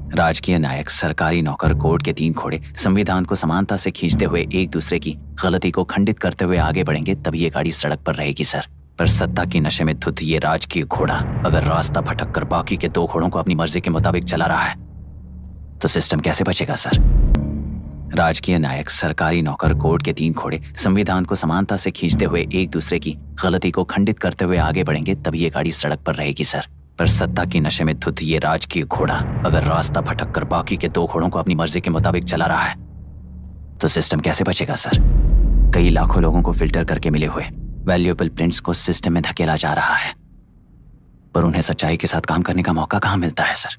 राजकीय नायक, सरकारी नौकर, कोर्ट के 3 घोड़े संविधान को समानता से खींचते हुए एक दूसरे की गलती को खंडित करते हुए आगे बढ़ेंगे तभी ये गाड़ी सड़क पर रहेगी सर। पर सत्ता की नशे में धुत ये राजकीय घोड़ा अगर रास्ता भटक कर बाकी के 2 घोड़ों को अपनी मर्जी के मुताबिक चला रहा है तो सिस्टम कैसे बचेगा सर? राजकीय नायक, सरकारी नौकर, कोर्ट के 3 घोड़े संविधान को समानता से खींचते हुए एक दूसरे की गलती को खंडित करते हुए आगे बढ़ेंगे तभी ये गाड़ी सड़क पर रहेगी सर। पर सत्ता की नशे में धुत ये राजकीय घोड़ा अगर रास्ता भटक कर बाकी के 2 घोड़ों को अपनी मर्जी के मुताबिक चला रहा है तो सिस्टम कैसे बचेगा सर? कई लाखों लोगों को फिल्टर करके मिले हुए वैल्यूएबल प्रिंट्स को सिस्टम में धकेला जा रहा है, पर उन्हें सच्चाई के साथ काम करने का मौका कहां मिलता है सर?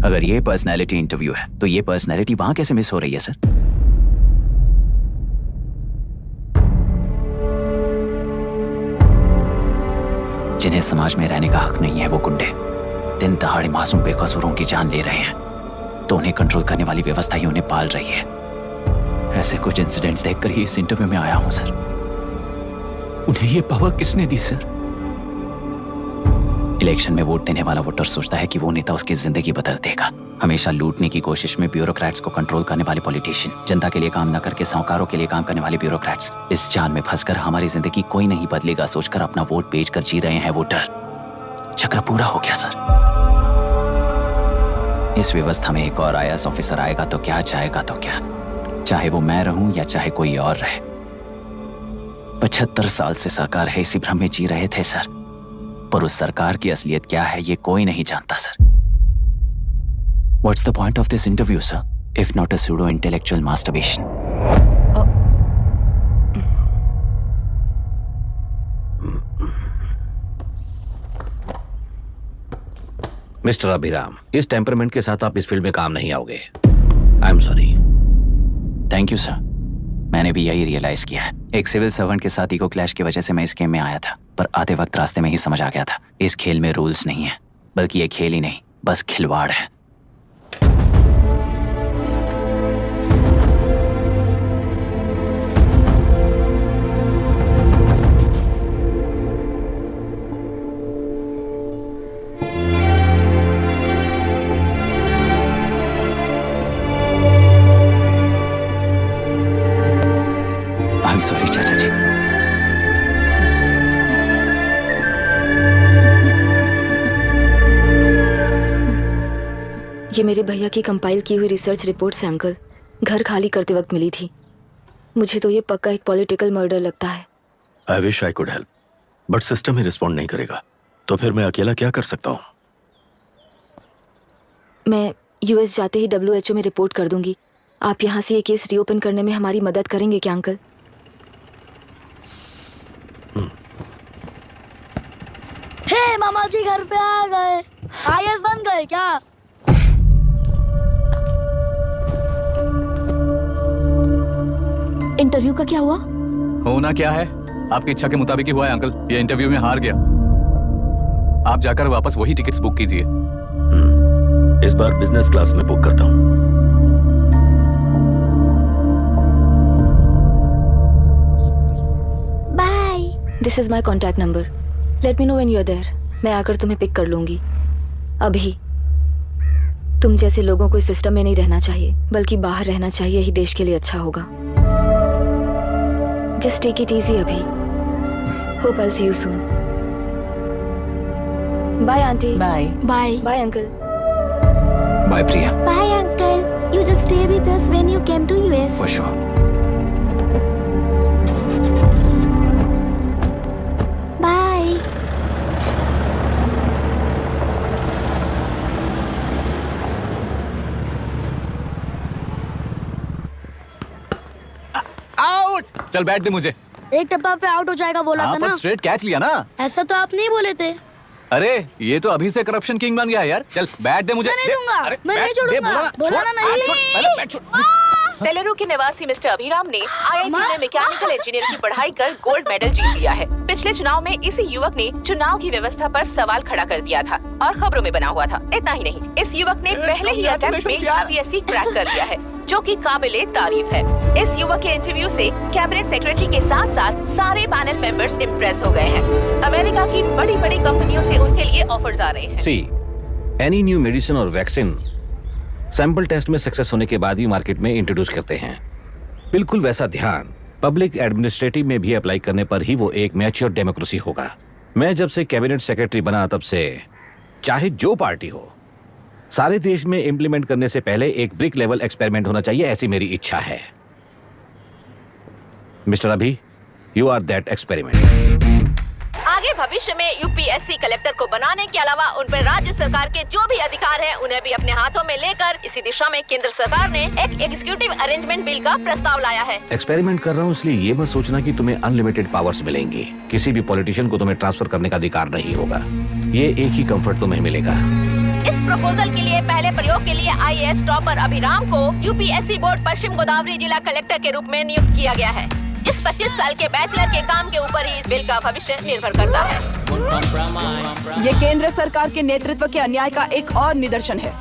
अगर ये पर्सनैलिटी इंटरव्यू है तो ये पर्सनैलिटी वहां कैसे मिस हो रही है सर? जिन्हें समाज में रहने का हक नहीं है वो गुंडे दिन दहाड़े मासूम बेकसूरों की जान ले रहे हैं तो उन्हें कंट्रोल करने वाली व्यवस्था ही उन्हें पाल रही है। ऐसे कुछ इंसिडेंट्स देखकर ही इस इंटरव्यू में आया हूं सर। उन्हें ये पावर किसने दी सर? इलेक्शन में वोट देने वाला वोटर सोचता है कि वो नेता उसकी जिंदगी बदल देगा। हमेशा लूटने की कोशिश में ब्यूरोक्रेट्स को कंट्रोल करने वाले पॉलिटिशियन, जनता के लिए काम न करके साहूकारों के लिए काम करने वाले ब्यूरोक्रेट्स इस जान में फंसकर हमारी जिंदगी कोई नहीं बदलेगा सोचकर अपना वोट बेचकर जी रहे हैं वोटर। चक्र पूरा हो गया सर। इस व्यवस्था में एक और IAS ऑफिसर आएगा तो क्या, जाएगा तो क्या, चाहे वो मैं रहूं या चाहे कोई और रहे। 75 साल से सरकार है इसी भ्रम में जी रहे थे सर, पर उस सरकार की असलियत क्या है ये कोई नहीं जानता sir. What's the point of this interview, sir, if not a pseudo-intellectual masturbation? Mister Abhiram, इस टेम्परामेंट के साथ आप इस फील्ड में काम नहीं आओगे। I am sorry. Thank you sir. मैंने भी यही रियलाइज किया है। एक सिविल सर्वेंट के साथ ईगो क्लैश की वजह से मैं इस गेम में आया था, पर आते वक्त रास्ते में ही समझ आ गया था इस खेल में रूल्स नहीं है, बल्कि ये खेल ही नहीं बस खिलवाड़ है। I'm sorry, चाचा जी। ये मेरे भैया की कंपाइल की हुई रिसर्च रिपोर्ट से अंकल घर खाली करते वक्त मिली थी। मुझे तो ये पक्का एक पॉलिटिकल मर्डर लगता है। I wish I could help, but system he respond नहीं करेगा, तो फिर मैं अकेला क्या कर सकता हूँ? मैं US जाते ही WHO में रिपोर्ट कर दूंगी। आप यहाँ से ये केस रीओपन करने में हमारी मदद करेंगे क्या अंकल? हे मामा जी घर पे आ गए। IAS बन गए क्या? इंटरव्यू का क्या हुआ? होना क्या है, आपकी इच्छा के मुताबिक ही हुआ है अंकल। ये इंटरव्यू में हार गया। आप जाकर वापस वही टिकट्स बुक कीजिए। इस बार बिजनेस क्लास में बुक करता हूँ। Bye. This is my contact number. Let me know when you are there. मैं आकर तुम्हें पिक कर लूंगी। अभी तुम जैसे लोगों को इस सिस्टम में नहीं रहना चाहिए, बल्कि बाहर रहना चाहिए ही देश के लिए अच्छा होगा। जस्ट टेक इट इजी अभी। Hope I see you soon. Bye aunty. Bye bye bye uncle. Bye Priya. Bye uncle. You just stay with us when you came to US. For sure. Bye. Out. चल बैठ दे मुझे। एक टप्पा पे out हो जाएगा बोला था हाँ, ना। पर स्ट्रेट कैच लिया ना। ऐसा तो आप नहीं बोले थे। अरे ये तो अभी से करप्शन किंग बन गया है यार। चल बैठ दे मुझे। मैं नहीं दूंगा। अरे, मैं बैठ, नहीं छोड़ूंगा। बोला ना, बोला छोड़, ना नहीं। छोड़, पहले बैठ, छोड़। सेलेरू के निवासी मिस्टर अभिराम ने IIT में मैकेनिकल इंजीनियर की पढ़ाई कर गोल्ड मेडल जीत लिया है। पिछले चुनाव में इसी युवक ने चुनाव की व्यवस्था पर सवाल खड़ा कर दिया था और खबरों में बना हुआ था। इतना ही नहीं, इस युवक ने पहले ही अटेम्प्ट में UPSC क्रैक कर लिया है, जो कि काबिले तारीफ है। इस युवक के इंटरव्यू से कैबिनेट सेक्रेटरी के साथ साथ सारे पैनल मेंबर्स इम्प्रेस हो गए हैं। अमेरिका की बड़ी बड़ी कंपनियों से उनके लिए ऑफर्स आ रहे हैं। सी एनी न्यू मेडिसिन और वैक्सीन सैंपल टेस्ट में सक्सेस होने के बाद ही मार्केट में इंट्रोड्यूस करते हैं। बिल्कुल वैसा ध्यान पब्लिक एडमिनिस्ट्रेटिव में भी अप्लाई करने पर ही वो एक मैच्योर डेमोक्रेसी होगा। मैं जब से कैबिनेट सेक्रेटरी बना तब से चाहे जो पार्टी हो, सारे देश में इंप्लीमेंट करने से पहले एक ब्रिक लेवल एक्सपेरिमेंट होना चाहिए, ऐसी मेरी इच्छा है। मिस्टर अभी, यू आर दैट एक्सपेरिमेंट। आगे भविष्य में यूपीएससी कलेक्टर को बनाने के अलावा उन पर राज्य सरकार के जो भी अधिकार हैं उन्हें भी अपने हाथों में लेकर इसी दिशा में केंद्र सरकार ने एक एग्जीक्यूटिव अरेंजमेंट बिल का प्रस्ताव लाया है। एक्सपेरिमेंट कर रहा हूँ इसलिए ये मत सोचना कि तुम्हें अनलिमिटेड पावर्स मिलेंगे। किसी भी पॉलिटिशियन को तुम्हें ट्रांसफर करने का अधिकार नहीं होगा। ये एक ही कंफर्ट तुम्हें मिलेगा। इस प्रपोजल के लिए पहले प्रयोग के लिए आईएएस टॉपर अभिराम को यूपीएससी बोर्ड पश्चिम गोदावरी जिला कलेक्टर के रूप में नियुक्त किया गया है। इस 25 साल के बैचलर के काम के ऊपर ही इस बिल का भविष्य निर्भर करता है। ये केंद्र सरकार के नेतृत्व के अन्याय का एक और निदर्शन है।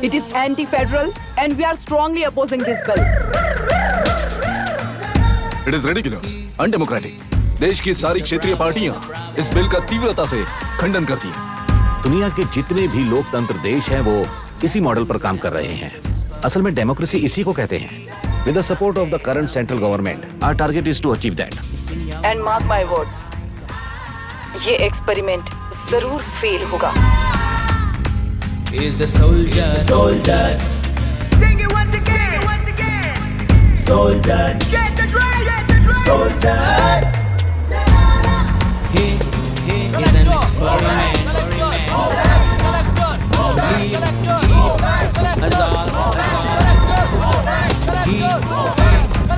It is anti federal and we are strongly opposing this bill. It is ridiculous, undemocratic. देश की सारी क्षेत्रीय पार्टियां इस बिल का तीव्रता से खंडन करती हैं। दुनिया के जितने भी लोकतंत्र देश हैं वो इसी मॉडल पर काम कर रहे हैं। असल में डेमोक्रेसी इसी को कहते हैं। With the support of the current central government, our target is to achieve that. And mark my words, ये एक्सपेरिमेंट जरूर फेल होगा। Is the soldier, soldier. Sing it once again, soldier. Get the drum, soldier. He is an experiment.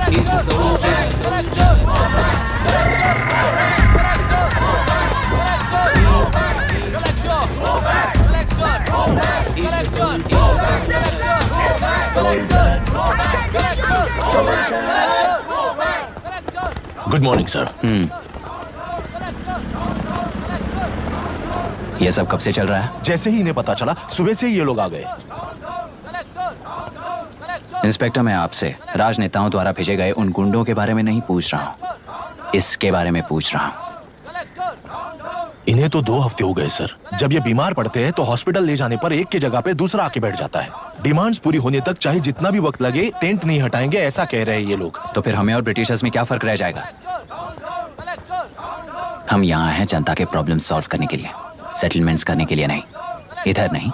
He is the soldier. Good morning sir. ये सब कब से चल रहा है? जैसे ही इन्हें पता चला सुबह से ही ये लोग आ गए। इंस्पेक्टर, मैं आपसे राजनेताओं द्वारा भेजे गए उन गुंडों के बारे में नहीं पूछ रहा हूँ, इसके बारे में पूछ रहा हूँ। इन्हें तो 2 हफ्ते हो गए सर। जब ये बीमार पड़ते हैं तो हॉस्पिटल ले जाने पर एक की जगह पे दूसरा आके बैठ जाता है। डिमांड्स पूरी होने तक चाहे जितना भी वक्त लगे टेंट नहीं हटाएंगे, ऐसा कह रहे हैं ये लोग। तो फिर हमें और ब्रिटिशर्स में क्या फर्क रह जाएगा? हम यहाँ हैं जनता के प्रॉब्लम सॉल्व करने के लिए, सेटलमेंट्स करने के लिए नहीं। इधर नहीं,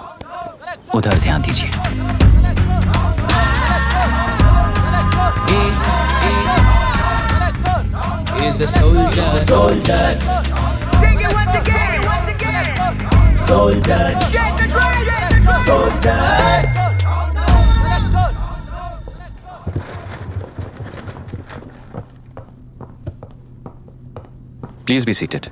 उधर ध्यान दीजिए। Is the soldier, soldier. Sing it once again, soldier. Get the drum, soldier. Please be seated.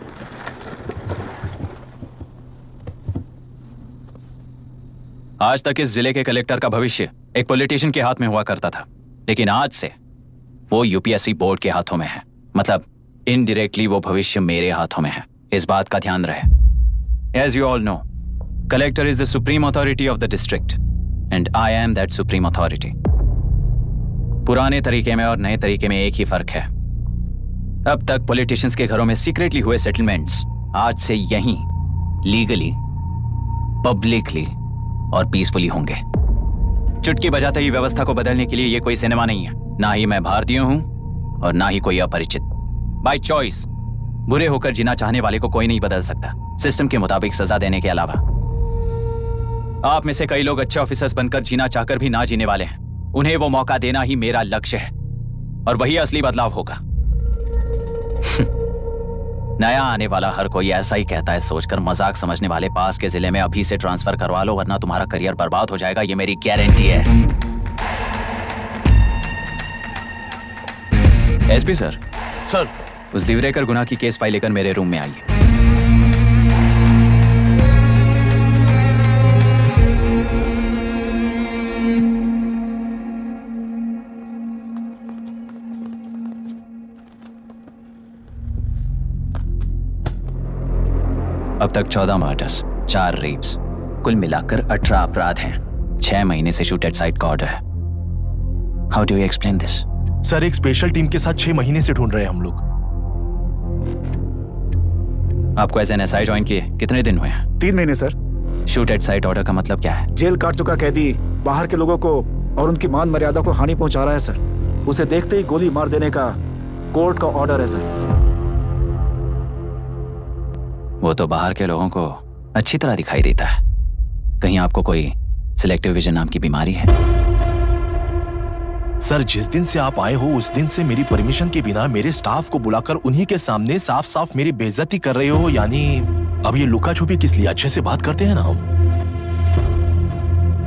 आज तक इस जिले के कलेक्टर का भविष्य एक पॉलिटिशियन के हाथ में हुआ करता था, लेकिन आज से वो यूपीएससी बोर्ड के हाथों में है। मतलब इनडायरेक्टली वो भविष्य मेरे हाथों में है। इस बात का ध्यान रहे। As you all know, collector is the supreme authority of the district and I am that supreme authority. पुराने तरीके में और नए तरीके में एक ही फर्क है। अब तक पॉलिटिशियंस के घरों में सीक्रेटली हुए सेटलमेंट्स आज से यहीं लीगली, पब्लिकली और पीसफुली होंगे। चुटकी बजाते ही व्यवस्था को बदलने के लिए ये कोई सिनेमा नहीं है। ना ही मैं भारतीय हूं और ना ही कोई अपरिचित। बाय चॉइस बुरे होकर जीना चाहने वाले को कोई नहीं बदल सकता, सिस्टम के मुताबिक सजा देने के अलावा। आप में से कई लोग अच्छे ऑफिसर्स बनकर जीना चाहकर भी ना जीने वाले हैं। उन्हें वो मौका देना ही मेरा लक्ष्य है और वही असली बदलाव होगा। नया आने वाला हर कोई ऐसा ही कहता है सोचकर मजाक समझने वाले पास के जिले में अभी से ट्रांसफर करवा लो, वरना तुम्हारा करियर बर्बाद हो जाएगा। ये मेरी गारंटी है। SP sir. सर, उस दिवरेकर गुना की केस फाइल लेकर मेरे रूम में आइए। अब तक 14 मर्डर्स, 4 रेप्स, कुल मिलाकर 18 अपराध हैं। 6 महीने से शूट एट साइट का ऑर्डर है। How do you explain this? Sir, एक स्पेशल टीम के साथ 6 महीने से ढूंढ रहे हैं हम लोग। आपको एज एन एसआई ज्वाइन किए कितने दिन हुए हैं? 3 महीने sir. Shoot at site order का मतलब क्या है? जेल काट चुका कैदी बाहर के लोगों को और उनकी मान मर्यादा को हानि पहुंचा रहा है सर। उसे देखते ही गोली मार देने का कोर्ट का ऑर्डर है सर। वो तो बाहर के लोगों को अच्छी तरह दिखाई देता है। कहीं आपको कोई सिलेक्टिव विजन नाम की बीमारी है? सर, जिस दिन से आप आए हो उस दिन से मेरी परमिशन के बिना मेरे स्टाफ को बुलाकर उन्हीं के सामने साफ साफ मेरी बेइज्जती कर रहे हो। यानी अब ये लुका छुपी किस लिए? अच्छे से बात करते हैं ना हम।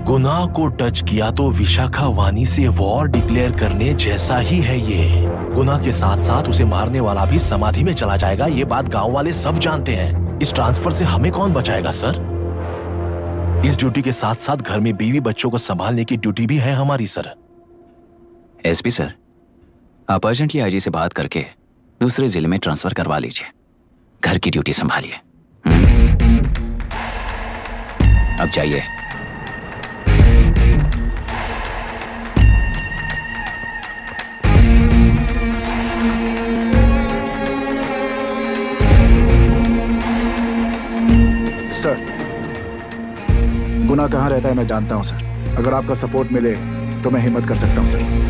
गुनाह को टच किया तो विशाखा वानी से वॉर डिक्लेयर करने जैसा ही है ये। गुनाह के साथ साथ उसे मारने वाला भी समाधि में चला जाएगा। ये बात गांव वाले सब जानते हैं। इस ट्रांसफर से हमें कौन बचाएगा सर? इस ड्यूटी के साथ साथ घर में बीवी बच्चों को संभालने की ड्यूटी भी है हमारी सर। एसपी सर, आप अर्जेंटली आईजी से बात करके दूसरे जिले में ट्रांसफर करवा लीजिए। घर की ड्यूटी संभालिए। अब जाइए। सर, गुनाह कहाँ रहता है मैं जानता हूं सर। अगर आपका सपोर्ट मिले तो मैं हिम्मत कर सकता हूं सर।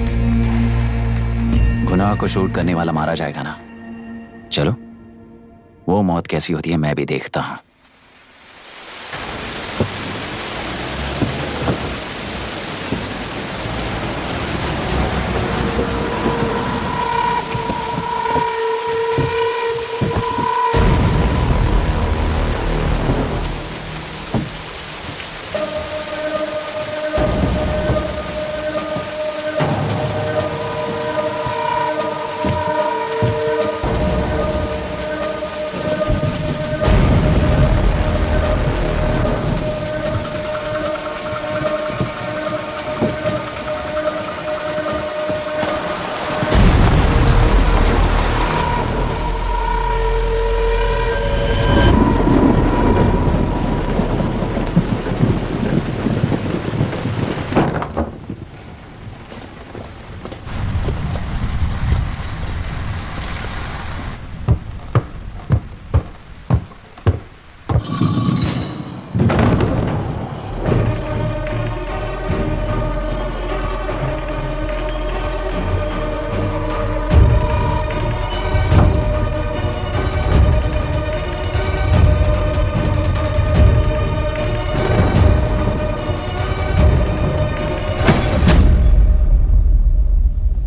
गुनाह को शूट करने वाला मारा जाएगा ना? चलो, वो मौत कैसी होती है मैं भी देखता हूं।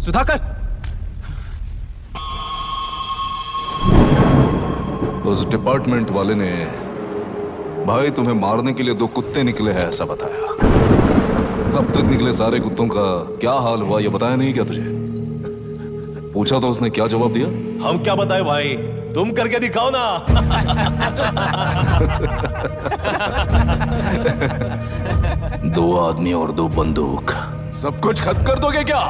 सुधाकर, उस डिपार्टमेंट वाले ने भाई तुम्हें मारने के लिए 2 कुत्ते निकले हैं ऐसा बताया। अब तक निकले सारे कुत्तों का क्या हाल हुआ ये बताया नहीं क्या तुझे? पूछा तो उसने क्या जवाब दिया? हम क्या बताए भाई, तुम करके दिखाओ ना। 2 आदमी और 2 बंदूक, सब कुछ खत्म कर दोगे क्या?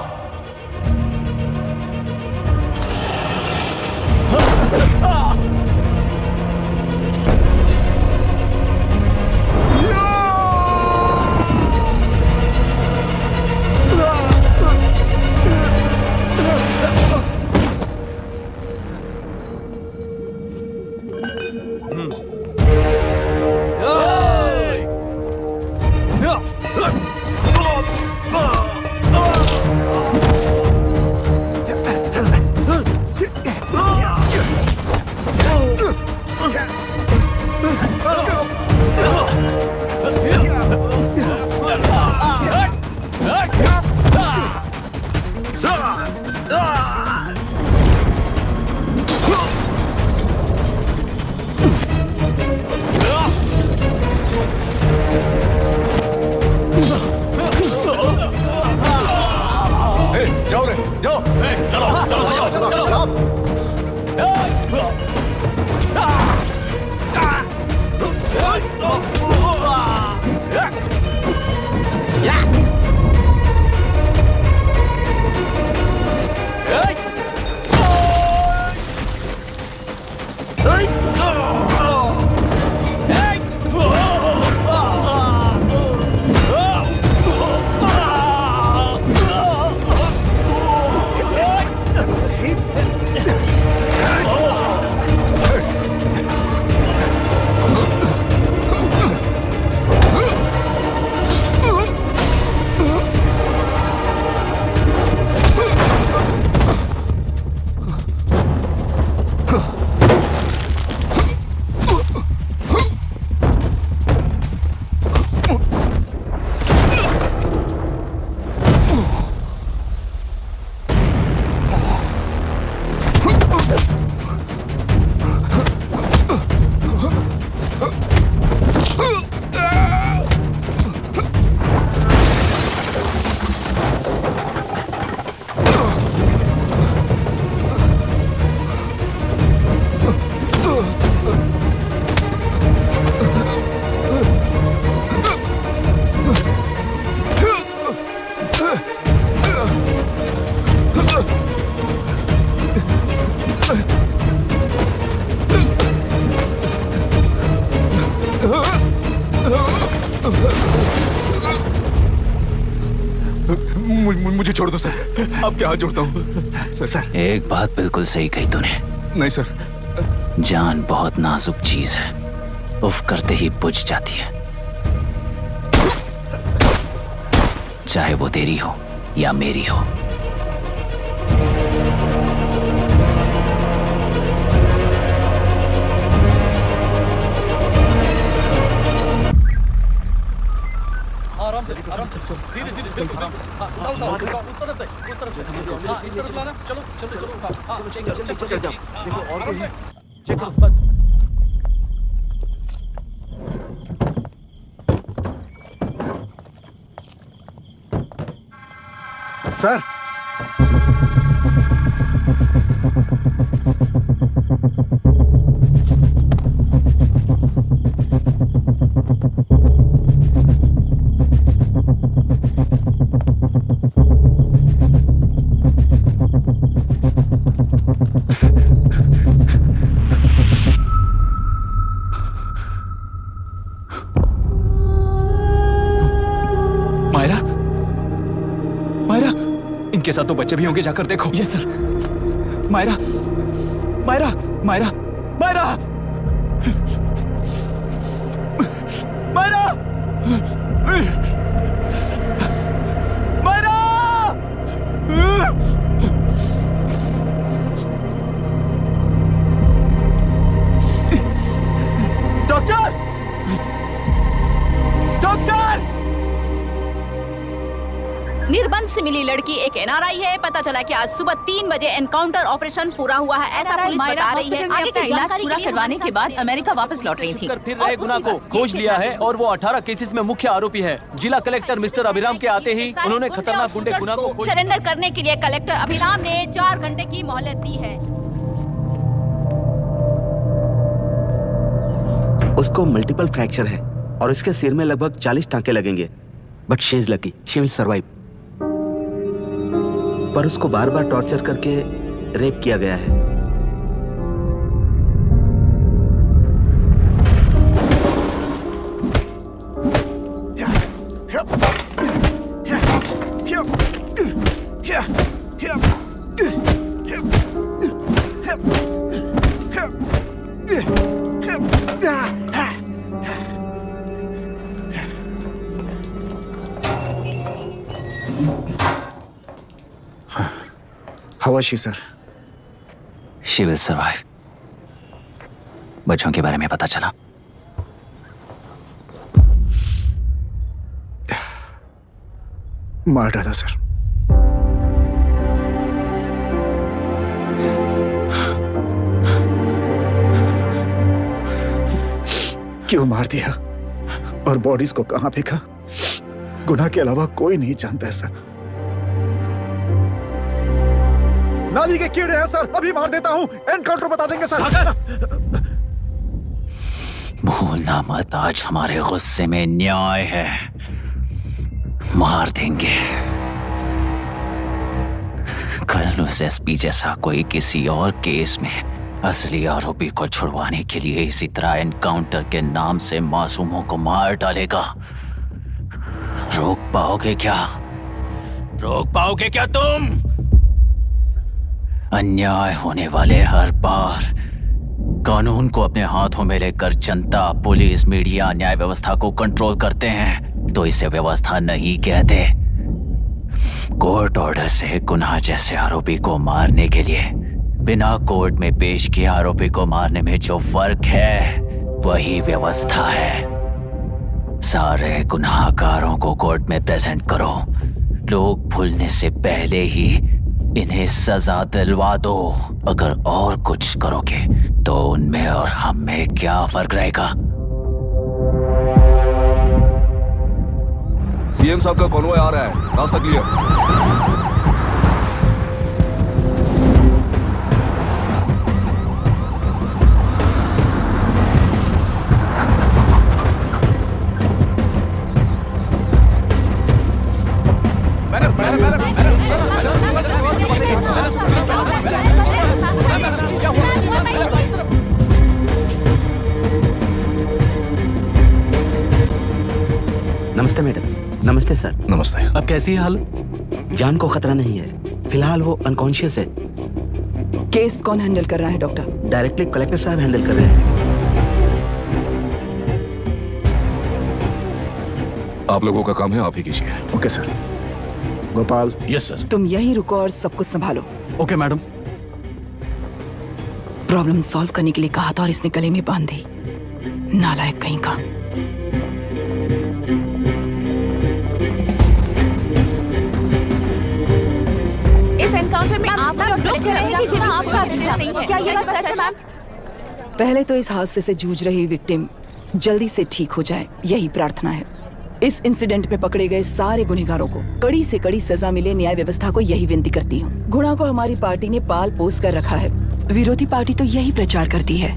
Ugh! मुझे छोड़ दो सर, आपके हाथ जोड़ता हूँ सर। एक बात बिल्कुल सही कही तूने। नहीं सर। जान बहुत नाजुक चीज है, उफ करते ही बुझ जाती है, चाहे वो तेरी हो या मेरी हो। आराम से धीरे धीरे बिल्कुल आराम से। उस तरफ से इस तरफ लाना। चलो चलो चलो चेक देखो और कोई चेक करो बस। सर मायरा, मायरा, इनके साथ तो बच्चे भी होंगे, जाकर देखो। Yes sir. Myra, Myra, Myra, Myra, Myra, Myra. Doctor, doctor. निर्बंध से मिली लड़की एक एनआरआई है। पता चला कि आज सुबह 3 बजे एनकाउंटर ऑपरेशन पूरा हुआ है, ऐसा पुलिस बता रही है। आगे की इलाज जानकारी पूरा करवाने के बाद अमेरिका वापस लौट रही थी। फिर रहे गुना को खोज लिया है और वो 18 केसेस में मुख्य आरोपी है। जिला कलेक्टर मिस्टर अभिराम के आते ही उन्होंने खतरनाक गुंडे गुना को सरेंडर करने के लिए कलेक्टर अभिराम ने 4 घंटे की मोहलत दी है। उसको मल्टीपल फ्रैक्चर है और इसके सिर में लगभग 40 टांके लगेंगे, but she is lucky, she will survive. पर उसको बार बार टॉर्चर करके रेप किया गया है। How was she, sir? She will survive. बच्चों के बारे में पता चला? मार डाला सर। क्यों मार दिया और बॉडीज को कहां फेंका, गुनाह के अलावा कोई नहीं जानता है सर। नाली के कीड़े हैं सर, अभी मार देता हूं, एनकाउंटर बता देंगे सर। भूलना मत, आज हमारे गुस्से में न्याय है, मार देंगे। कल उस एसपी जैसा कोई किसी और केस में असली आरोपी को छुड़वाने के लिए इसी तरह एनकाउंटर के नाम से मासूमों को मार डालेगा। रोक पाओगे क्या? रोक पाओगे क्या तुम? अन्याय होने वाले हर बार कानून को अपने हाथों में लेकर जनता, पुलिस, मीडिया, न्याय व्यवस्था को कंट्रोल करते हैं, तो इसे व्यवस्था नहीं कहते। कोर्ट ऑर्डर से गुनाह जैसे आरोपी को मारने के लिए बिना कोर्ट में पेश किए आरोपी को मारने में जो फर्क है वही व्यवस्था है। सारे गुनाहगारों को कोर्ट में प्रेजेंट करो, लोग भूलने से पहले ही इन्हें सजा दिलवा दो। अगर और कुछ करोगे तो उनमें और हम में क्या फर्क रहेगा? सीएम साहब का कॉन्वॉय आ रहा है, रास्ता क्लियर। नमस्ते मैडम। नमस्ते सर। नमस्ते। अब कैसी है हालत? जान को खतरा नहीं है, फिलहाल वो अनकॉन्शियस है। केस कौन हैंडल कर रहा है डॉक्टर? डायरेक्टली कलेक्टर साहब हैंडल कर रहे हैं। आप लोगों का काम है, आप ही कीजिए। Okay sir. Gopal. Yes sir. तुम यहीं रुको और सब कुछ संभालो। Okay madam. प्रॉब्लम सॉल्व करने के लिए कहा था और इसने गले में बांध दी। नालायक कहीं का। इस एनकाउंटर में क्या ये बात सच है मैम? पहले तो इस हादसे से जूझ रही विक्टिम जल्दी से ठीक हो जाए, यही प्रार्थना है। इस इंसिडेंट में पकड़े गए सारे गुनहगारों को कड़ी से कड़ी सजा मिले, न्याय व्यवस्था को यही विनती करती हूँ। गुणा को हमारी पार्टी ने पाल पोस कर रखा है। विरोधी पार्टी तो यही प्रचार करती है।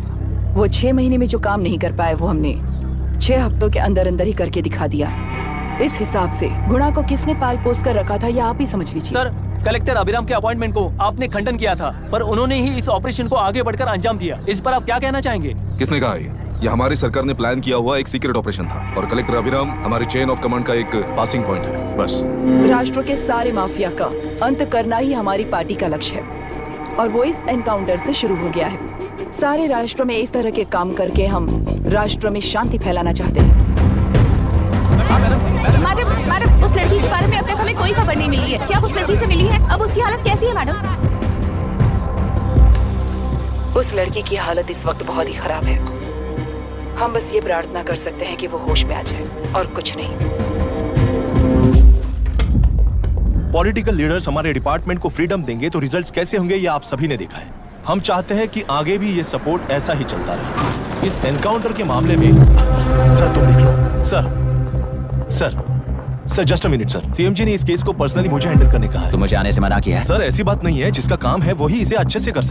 वो 6 महीने में जो काम नहीं कर पाए वो हमने 6 हफ्तों के अंदर अंदर ही करके दिखा दिया। इस हिसाब से गुणा को किसने पाल पोस कर रखा था, या आप ही समझ लीजिए। सर, कलेक्टर अभिराम के अपॉइंटमेंट को आपने खंडन किया था, पर उन्होंने ही इस ऑपरेशन को आगे बढ़कर अंजाम दिया। इस पर आप क्या कहना चाहेंगे? किसने कहा ये हमारी सरकार ने प्लान किया हुआ एक सीक्रेट ऑपरेशन था और कलेक्टर अभिराम हमारी चेन ऑफ कमांड का एक पासिंग पॉइंट है, बस। राष्ट्र के सारे माफिया का अंत करना ही हमारी पार्टी का लक्ष्य है और वो इस एनकाउंटर से शुरू हो गया है। सारे राष्ट्रों में इस तरह के काम करके हम राष्ट्र में शांति फैलाना चाहते हैं। मैडम, उस लड़की के बारे में अब तक हमें कोई खबर नहीं मिली है। क्या उस लड़की से मिली है? अब उसकी हालत कैसी है मैडम? उस लड़की की हालत इस वक्त बहुत ही खराब है। हम बस ये प्रार्थना कर सकते हैं कि वो होश में आ जाए और कुछ नहीं। पॉलिटिकल लीडर्स हमारे डिपार्टमेंट को फ्रीडम देंगे तो रिजल्ट्स कैसे होंगे ये आप सभी ने देखा है। हम चाहते हैं कि आगे भी ये सपोर्ट ऐसा ही चलता रहे। इस एनकाउंटर के मामले में सर तुम देख लो। Sir just a minute sir. CMG ने इस केस को पर्सनली मुझे हैंडल करने कहा है। तो मुझे आने से मना किया है। सर ऐसी बात नहीं है, जिसका काम है वही इसे अच्छे से कर सकता है।